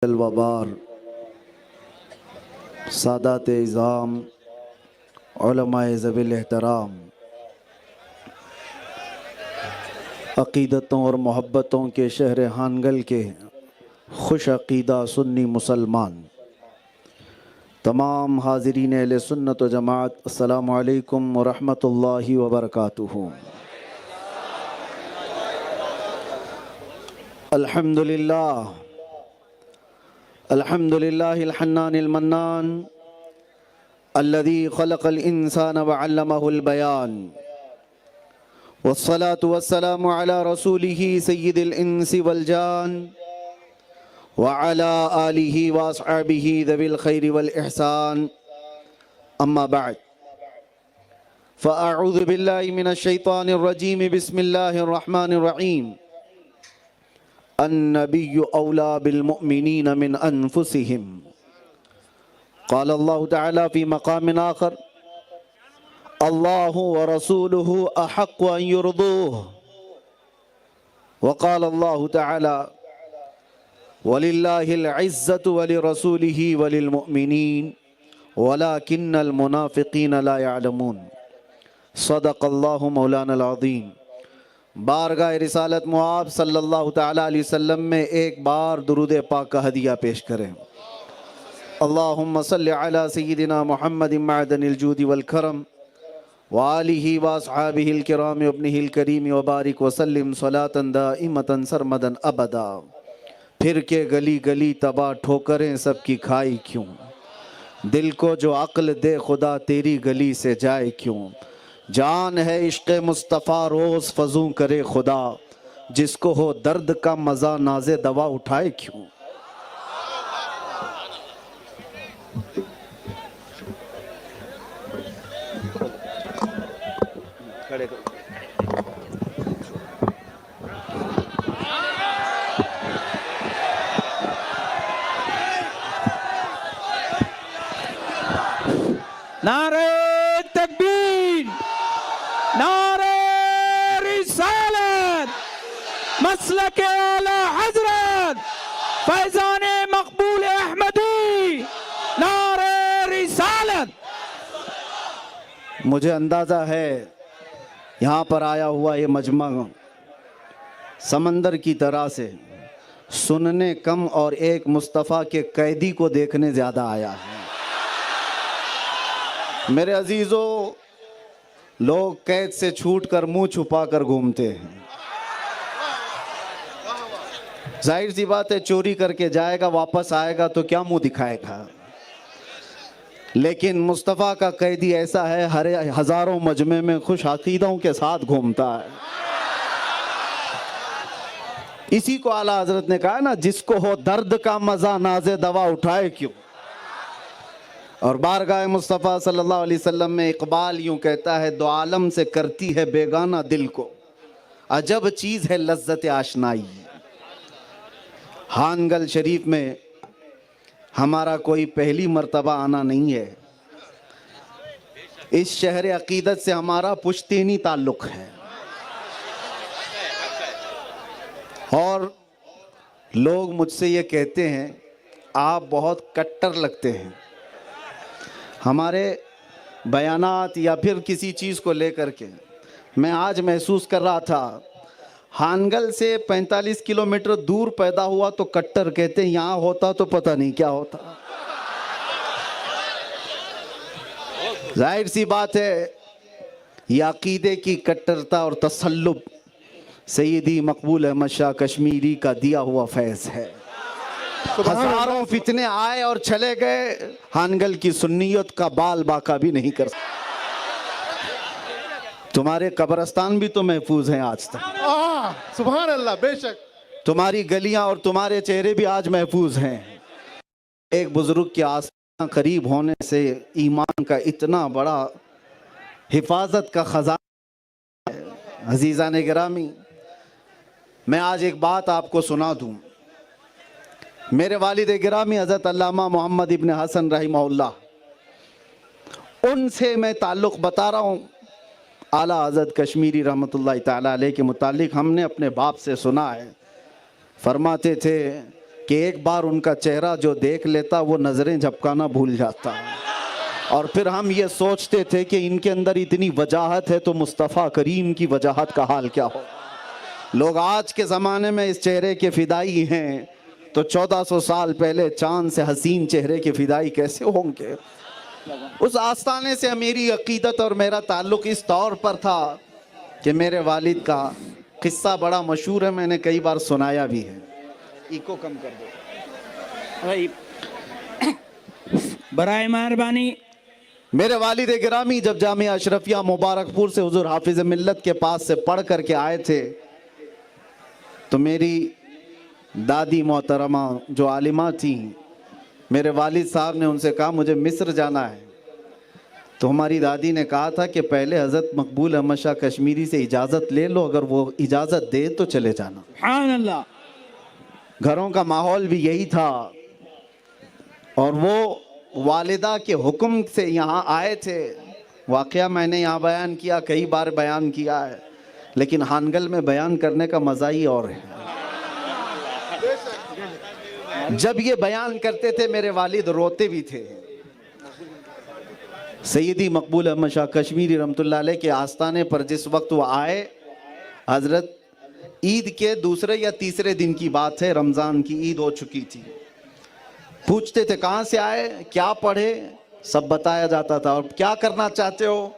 الوبار سادات اعظام علماء ذوی الاحترام عقیدتوں اور محبتوں کے شہر ہانگل کے خوش عقیدہ سنی مسلمان تمام حاضرین اہل سنت و جماعت، السلام علیکم ورحمۃ اللہ وبرکاتہ۔ الحمدللہ الحنان المنان الذي خلق الانسان وعلمه البيان والصلاة والسلام على رسوله سید الانس والجان وعلى آلہ واصحابہ ذوی الخیر والاحسان، اما بعد فاعوذ باللہ من الشیطان الرجیم، بسم اللہ الرحمن الرحیم۔ النبی اولا بالمؤمنین من انفسہم، قال اللہ تعالی فی مقام آخر، اللہ ورسولہ احق ان یرضوہ، وقال اللہ تعالی وَلِلَّهِ الْعِزَّةُ وَلِرَسُولِهِ وَلِلْمُؤْمِنِينَ وَلَكِنَّ الْمُنَافِقِينَ لَا يَعْلَمُونَ۔ صدق اللہ مولانا العظیم۔ بارگاہ رسالت مآب صلی اللہ تعالیٰ علیہ وسلم میں ایک بار درود پاک کا ہدیہ پیش کریں۔ اللہم صلی علی سیدنا محمد معدن الجود والکرم وآلہ واصحابہ الکرام وابنہ الکریم وبارک وسلم صلاة دائمة سرمدا ابدا۔ پھر کے گلی گلی تباہ ٹھوکریں سب کی کھائی کیوں، دل کو جو عقل دے خدا تیری گلی سے جائے کیوں، جان ہے عشق مصطفیٰ روز فزوں کرے خدا، جس کو ہو درد کا مزہ ناز دوا اٹھائے کیوں۔ نعرہ تکبیر، نعرہ رسالت، مسلک اعلی حضرت فیضان مقبول احمدی، نعرہ رسالت۔ مجھے اندازہ ہے یہاں پر آیا ہوا یہ مجمع سمندر کی طرح سے سننے کم اور ایک مصطفیٰ کے قیدی کو دیکھنے زیادہ آیا ہے۔ میرے عزیزو، لوگ قید سے چھوٹ کر منہ چھپا کر گھومتے ہیں۔ ظاہر سی بات ہے، چوری کر کے جائے گا واپس آئے گا تو کیا منہ دکھائے گا، لیکن مصطفیٰ کا قیدی ایسا ہے، ہر ہزاروں مجمع میں خوش عقیدوں کے ساتھ گھومتا ہے۔ اسی کو اعلیٰ حضرت نے کہا نا، جس کو ہو درد کا مزہ ناز دوا اٹھائے کیوں۔ اور بارگاہ مصطفیٰ صلی اللہ علیہ وسلم میں اقبال یوں کہتا ہے، دو عالم سے کرتی ہے بیگانہ دل کو، عجب چیز ہے لذت آشنائی۔ ہانگل شریف میں ہمارا کوئی پہلی مرتبہ آنا نہیں ہے، اس شہر عقیدت سے ہمارا پشتینی تعلق ہے، اور لوگ مجھ سے یہ کہتے ہیں آپ بہت کٹر لگتے ہیں۔ ہمارے بیانات یا پھر کسی چیز کو لے کر کے میں آج محسوس کر رہا تھا، ہانگل سے 45 کلومیٹر دور پیدا ہوا تو کٹر کہتے ہیں، یہاں ہوتا تو پتہ نہیں کیا ہوتا۔ ظاہر سی بات ہے، یہ عقیدے کی کٹرتا اور تسلب سیدی مقبول احمد شاہ کشمیری کا دیا ہوا فیض ہے۔ ہزاروں فتنے آئے اور چلے گئے، ہانگل کی سنیت کا بال باقا بھی نہیں کر سکتے۔ تمہارے قبرستان بھی تو محفوظ ہیں آج تک، سبحان اللہ، بے شک تمہاری گلیاں اور تمہارے چہرے بھی آج محفوظ ہیں۔ ایک بزرگ کے آستان قریب ہونے سے ایمان کا اتنا بڑا حفاظت کا خزانہ ہے۔ عزیزان گرامی، میں آج ایک بات آپ کو سنا دوں۔ میرے والد گرامی حضرت علامہ محمد ابن حسن رحمہ اللہ، ان سے میں تعلق بتا رہا ہوں۔ اعلیٰ حضرت کشمیری رحمۃ اللہ تعالیٰ علیہ کے متعلق ہم نے اپنے باپ سے سنا ہے، فرماتے تھے کہ ایک بار ان کا چہرہ جو دیکھ لیتا وہ نظریں جھپکانا بھول جاتا. اور پھر ہم یہ سوچتے تھے کہ ان کے اندر اتنی وجاہت ہے تو مصطفیٰ کریم کی وجاہت کا حال کیا ہو. لوگ آج کے زمانے میں اس چہرے کے فدائی ہیں تو 1400 سال پہلے چاند سے حسین چہرے کے فدائی کیسے ہوں گے. اس آستانے سے میری عقیدت اور میرا تعلق اس طور پر تھا کہ میرے والد کا قصہ بڑا مشہور ہے, میں نے کئی بار سنایا بھی ہے. ایکو کم کر دو برائے مہربانی. میرے والد گرامی جب جامعہ اشرفیہ مبارک پور سے حضور حافظ ملت کے پاس سے پڑھ کر کے آئے تھے تو میری دادی محترمہ جو عالمہ تھیں, میرے والد صاحب نے ان سے کہا مجھے مصر جانا ہے. تو ہماری دادی نے کہا تھا کہ پہلے حضرت مقبول احمد شاہ کشمیری سے اجازت لے لو, اگر وہ اجازت دے تو چلے جانا. سبحان اللہ. گھروں کا ماحول بھی یہی تھا اور وہ والدہ کے حکم سے یہاں آئے تھے. واقعہ میں نے یہاں بیان کیا, کئی بار بیان کیا ہے, لیکن ہانگل میں بیان کرنے کا مزہ ہی اور ہے. جب یہ بیان کرتے تھے میرے والد روتے بھی تھے. سیدی مقبول احمد شاہ کشمیری رحمۃ اللہ علیہ کے آستانے پر جس وقت وہ آئے, حضرت عید کے دوسرے یا تیسرے دن کی بات ہے, رمضان کی عید ہو چکی تھی. پوچھتے تھے کہاں سے آئے, کیا پڑھے, سب بتایا جاتا تھا. اور کیا کرنا چاہتے ہو؟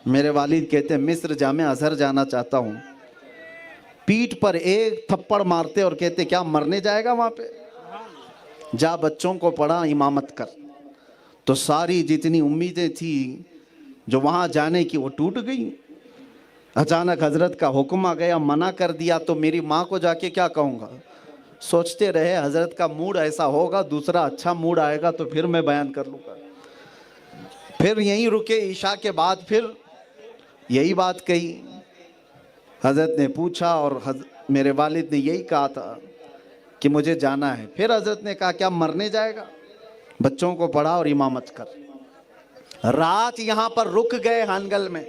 میرے والد کہتے ہیں مصر جامعہ ازہر جانا چاہتا ہوں. پیٹھ پر ایک تھپڑ مارتے اور کہتے کیا مرنے جائے گا وہاں پہ, جا بچوں کو پڑھا امامت کر. تو ساری جتنی امیدیں تھیں جو وہاں جانے کی وہ ٹوٹ گئی. اچانک حضرت کا حکم آ گیا, منع کر دیا تو میری ماں کو جا کے کیا کہوں گا. سوچتے رہے حضرت کا موڈ ایسا ہوگا, دوسرا اچھا موڈ آئے گا تو پھر میں بیان کر لوں گا. پھر یہیں رکے, عشاء کے بعد پھر یہی بات کہی. حضرت نے پوچھا اور میرے والد نے یہی کہا تھا کہ مجھے جانا ہے. پھر حضرت نے کہا کیا مرنے جائے گا, بچوں کو پڑھا اور امامت کر. رات یہاں پر رک گئے ہانگل میں.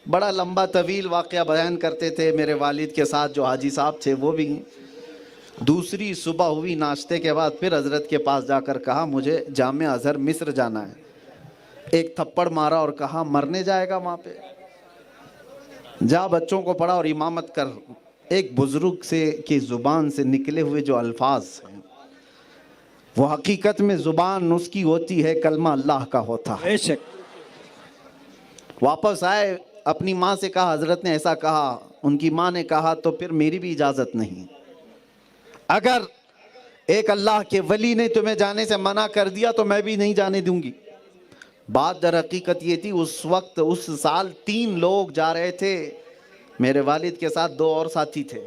بڑا لمبا طویل واقعہ بیان کرتے تھے میرے والد کے ساتھ جو حاجی صاحب تھے وہ بھی. دوسری صبح ہوئی, ناشتے کے بعد پھر حضرت کے پاس جا کر کہا مجھے جامعہ ازہر مصر جانا ہے. ایک تھپڑ مارا اور کہا مرنے جائے گا وہاں پہ, جا بچوں کو پڑھا اور امامت کر. ایک بزرگ سے کی زبان سے نکلے ہوئے جو الفاظ ہیں وہ حقیقت میں زبان اس کی ہوتی ہے, کلمہ اللہ کا ہوتا ہے. بے شک. واپس آئے, اپنی ماں سے کہا حضرت نے ایسا کہا. ان کی ماں نے کہا تو پھر میری بھی اجازت نہیں. اگر ایک اللہ کے ولی نے تمہیں جانے سے منع کر دیا تو میں بھی نہیں جانے دوں گی. بات در حقیقت یہ تھی, اس وقت اس سال 3 لوگ جا رہے تھے. میرے والد کے ساتھ 2 اور ساتھی تھے,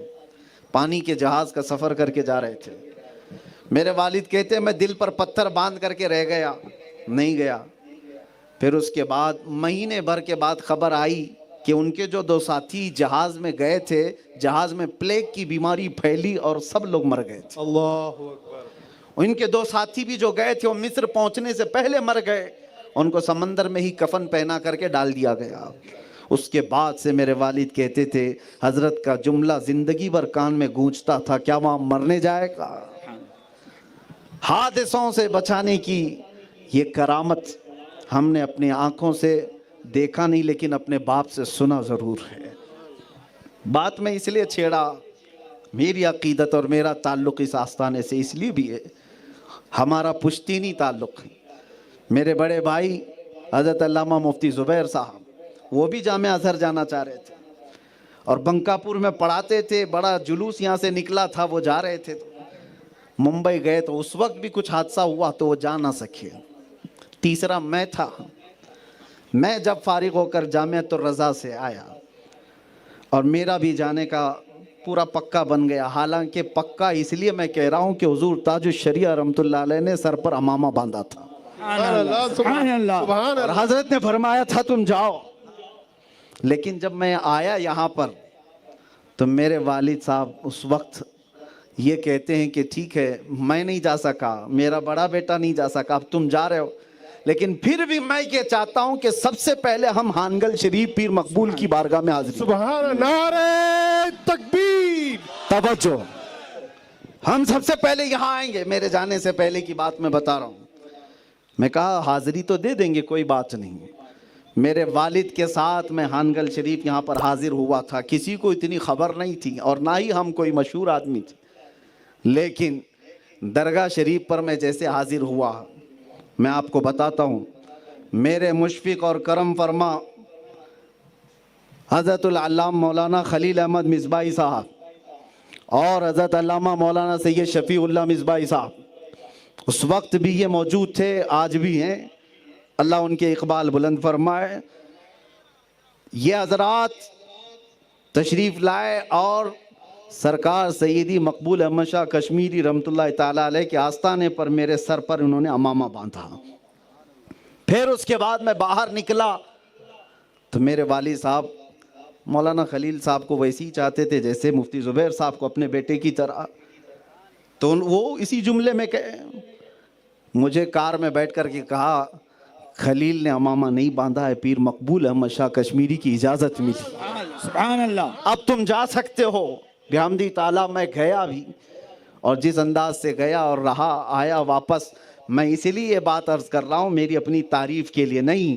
پانی کے جہاز کا سفر کر کے جا رہے تھے. میرے والد کہتے ہیں میں دل پر پتھر باندھ کر کے رہ گیا, نہیں گیا. پھر اس کے بعد مہینے بھر کے بعد خبر آئی کہ ان کے جو 2 ساتھی جہاز میں گئے تھے, جہاز میں پلیگ کی بیماری پھیلی اور سب لوگ مر گئے تھے. اللہ اکبر. ان کے 2 ساتھی بھی جو گئے تھے وہ مصر پہنچنے سے پہلے مر گئے. ان کو سمندر میں ہی کفن پہنا کر کے ڈال دیا گیا. اس کے بعد سے میرے والد کہتے تھے حضرت کا جملہ زندگی بھر کان میں گونجتا تھا, کیا وہاں مرنے جائے گا. حادثوں سے بچانے کی یہ کرامت ہم نے اپنی آنکھوں سے دیکھا نہیں, لیکن اپنے باپ سے سنا ضرور ہے. بات میں اس لیے چھیڑا, میری عقیدت اور میرا تعلق اس آستانے سے اس لیے بھی ہے, ہمارا پشتینی تعلق ہے. میرے بڑے بھائی حضرت علامہ مفتی زبیر صاحب وہ بھی جامعہ ازہر جانا چاہ رہے تھے اور بنکاپور میں پڑھاتے تھے. بڑا جلوس یہاں سے نکلا تھا, وہ جا رہے تھے. ممبئی گئے تو اس وقت بھی کچھ حادثہ ہوا تو وہ جا نہ سکے. تیسرا میں تھا. میں جب فارغ ہو کر جامعۃ الرضا سے آیا اور میرا بھی جانے کا پورا پکا بن گیا. حالانکہ پکا اس لیے میں کہہ رہا ہوں کہ حضور تاج الشریعہ رحمۃ اللہ علیہ نے سر پر امامہ باندھا تھا. سبحان اللہ, سبحان اللہ. سبحان اور اللہ. حضرت نے فرمایا تھا تم جاؤ. لیکن جب میں آیا یہاں پر تو میرے والد صاحب اس وقت یہ کہتے ہیں کہ ٹھیک ہے میں نہیں جا سکا, میرا بڑا بیٹا نہیں جا سکا, اب تم جا رہے ہو. لیکن پھر بھی میں یہ چاہتا ہوں کہ سب سے پہلے ہم ہانگل شریف پیر مقبول کی بارگاہ میں حاضر. سبحان اللہ. نعرہ تکبیر. توجہ. ہم سب سے پہلے یہاں آئیں گے. میرے جانے سے پہلے کی بات میں بتا رہا ہوں. میں کہا حاضری تو دے دیں گے, کوئی بات نہیں. میرے والد کے ساتھ میں ہانگل شریف یہاں پر حاضر ہوا تھا. کسی کو اتنی خبر نہیں تھی اور نہ ہی ہم کوئی مشہور آدمی تھے. لیکن درگاہ شریف پر میں جیسے حاضر ہوا, میں آپ کو بتاتا ہوں, میرے مشفق اور کرم فرما حضرت العلامہ مولانا خلیل احمد مصباحی صاحب اور حضرت علامہ مولانا سید شفیع اللہ مصباحی صاحب اس وقت بھی یہ موجود تھے, آج بھی ہیں, اللہ ان کے اقبال بلند فرمائے. یہ حضرات تشریف لائے اور سرکار سیدی مقبول احمد شاہ کشمیری رحمۃ اللہ تعالیٰ علیہ کے آستانے پر میرے سر پر انہوں نے عمامہ باندھا. پھر اس کے بعد میں باہر نکلا تو میرے والد صاحب مولانا خلیل صاحب کو ویسے ہی چاہتے تھے جیسے مفتی زبیر صاحب کو اپنے بیٹے کی طرح. تو وہ اسی جملے میں مجھے کار میں بیٹھ کر کے کہا, خلیل نے عمامہ نہیں باندھا ہے, پیر مقبول احمد شاہ کشمیری کی اجازت ملی, سبحان اللہ, اب تم جا سکتے ہو. بحمدی تعالیٰ میں گیا بھی, اور جس انداز سے گیا اور رہا آیا واپس. میں اسی لیے یہ بات عرض کر رہا ہوں, میری اپنی تعریف کے لیے نہیں,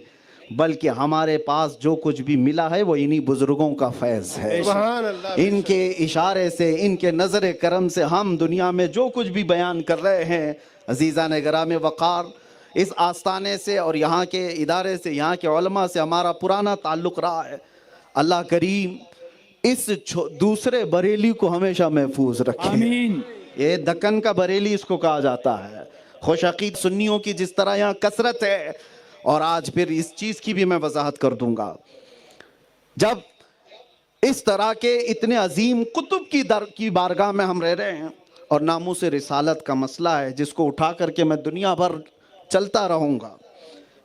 بلکہ ہمارے پاس جو کچھ بھی ملا ہے وہ انہی بزرگوں کا فیض ہے. سبحان اللہ. ان کے اشارے سے, ان کے نظر کرم سے ہم دنیا میں جو کچھ بھی بیان کر رہے ہیں. عزیزان گرامی وقار, اس آستانے سے اور یہاں کے ادارے سے, یہاں کے علماء سے ہمارا پرانا تعلق رہا ہے. اللہ کریم اس دوسرے بریلی کو ہمیشہ محفوظ رکھے. آمین. یہ دکن کا بریلی اس کو کہا جاتا ہے. خوش عقید سنیوں کی جس طرح یہاں کثرت ہے, اور آج پھر اس چیز کی بھی میں وضاحت کر دوں گا. جب اس طرح کے اتنے عظیم قطب کی بارگاہ میں ہم رہ رہے ہیں, اور ناموس رسالت کا مسئلہ ہے جس کو اٹھا کر کے میں دنیا بھر چلتا رہوں گا,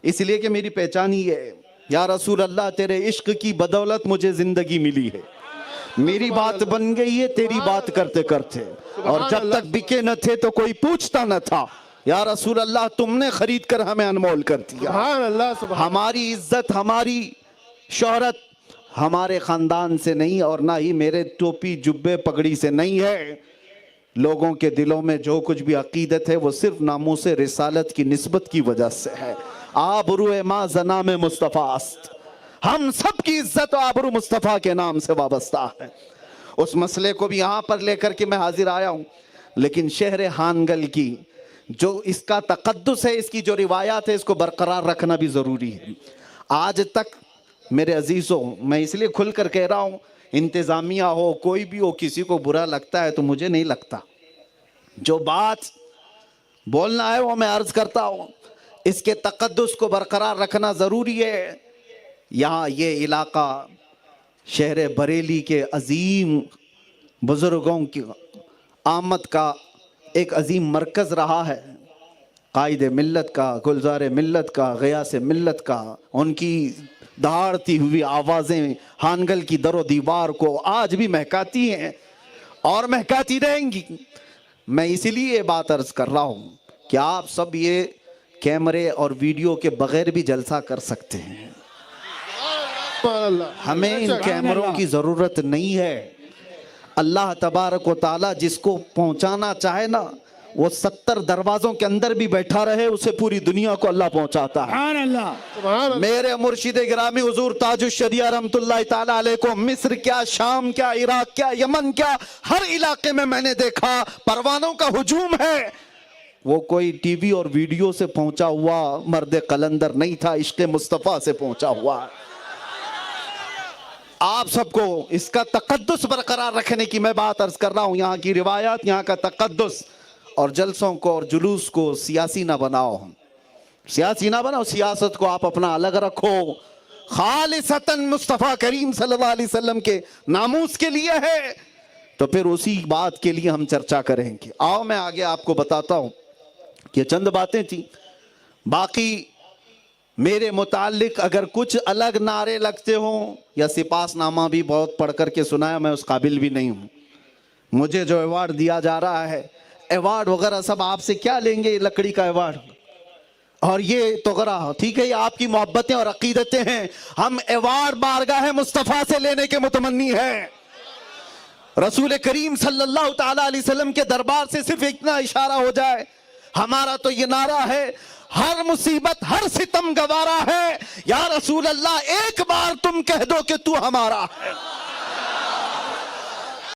اس لیے کہ میری پہچان ہی ہے. یا رسول اللہ تیرے عشق کی بدولت مجھے زندگی ملی ہے, میری بات بن گئی ہے تیری بات کرتے کرتے, اور جب تک بکے نہ تھے تو کوئی پوچھتا نہ تھا. یا رسول اللہ تم نے خرید کر ہمیں انمول کر دیا. سبحان اللہ. سبحان ہماری عزت, ہماری شہرت ہمارے خاندان سے نہیں, اور نہ ہی میرے ٹوپی جبے پگڑی سے نہیں ہے. لوگوں کے دلوں میں جو کچھ بھی عقیدت ہے وہ صرف ناموس رسالت کی نسبت کی وجہ سے ہے. آبرو ما زنام مصطفیٰ است, ہم سب کی عزت و آبرو مصطفیٰ کے نام سے وابستہ ہے. اس مسئلے کو بھی یہاں پر لے کر کے میں حاضر آیا ہوں. لیکن شہر ہانگل کی جو اس کا تقدس ہے, اس کی جو روایات ہے, اس کو برقرار رکھنا بھی ضروری ہے. آج تک میرے عزیزوں, میں اس لیے کھل کر کہہ رہا ہوں, انتظامیہ ہو کوئی بھی ہو, کسی کو برا لگتا ہے تو مجھے نہیں لگتا. جو بات بولنا ہے وہ میں عرض کرتا ہوں, اس کے تقدس کو برقرار رکھنا ضروری ہے. یہاں یہ علاقہ شہر بریلی کے عظیم بزرگوں کی آمد کا ایک عظیم مرکز رہا ہے. قائد ملت کا, گلزار ملت کا, غیاث ملت کا, ان کی دہاڑتی ہوئی آوازیں ہانگل کی در و دیوار کو آج بھی مہکاتی ہیں اور مہکاتی رہیں گی. میں اسی لیے یہ بات عرض کر رہا ہوں کہ آپ سب یہ کیمرے اور ویڈیو کے بغیر بھی جلسہ کر سکتے ہیں. اللہ. ہمیں ان کیمروں کی ضرورت نہیں ہے. اللہ تبارک و تعالیٰ جس کو پہنچانا چاہے نا, وہ 70 دروازوں کے اندر بھی بیٹھا رہے, اسے پوری دنیا کو اللہ پہنچاتا ہے. سبحان اللہ. سبحان اللہ. میرے مرشد گرامی حضور تاج الشریعہ رحمت اللہ تعالیٰ علیہ کو مصر کیا, شام کیا, عراق کیا, یمن کیا, ہر علاقے میں نے دیکھا پروانوں کا ہجوم ہے. وہ کوئی ٹی وی اور ویڈیو سے پہنچا ہوا مرد قلندر نہیں تھا, عشق مصطفیٰ سے پہنچا ہوا. آپ سب کو اس کا تقدس برقرار رکھنے کی میں بات عرض کر رہا ہوں. یہاں کی روایات, یہاں کا تقدس, اور جلسوں کو اور جلوس کو سیاسی نہ بناؤ, سیاسی نہ بناؤ. سیاست کو آپ اپنا الگ رکھو, خالصتاً مصطفیٰ کریم صلی اللہ علیہ وسلم کے ناموس کے لیے ہے, تو پھر اسی بات کے لیے ہم چرچا کریں گے. آؤ میں آگے آپ کو بتاتا ہوں. یہ چند باتیں تھیں. باقی میرے متعلق اگر کچھ الگ نعرے لگتے ہوں, یا سپاس نامہ بھی بہت پڑھ کر کے سنایا, میں اس قابل بھی نہیں ہوں. مجھے جو ایوارڈ دیا جا رہا ہے, ایوارڈ وغیرہ سب آپ سے کیا لیں گے, لکڑی کا ایوارڈ اور یہ توغرا, ٹھیک ہے, یہ آپ کی محبتیں اور عقیدتیں ہیں. ہم ایوارڈ بارگاہ مصطفیٰ سے لینے کے متمنی ہیں. رسول کریم صلی اللہ تعالیٰ علیہ وسلم کے دربار سے صرف اتنا اشارہ ہو جائے، ہمارا تو یہ نعرہ ہے، ہر مصیبت ہر ستم گوارا ہے، یا رسول اللہ ایک بار تم کہہ دو کہ تو ہمارا ہے۔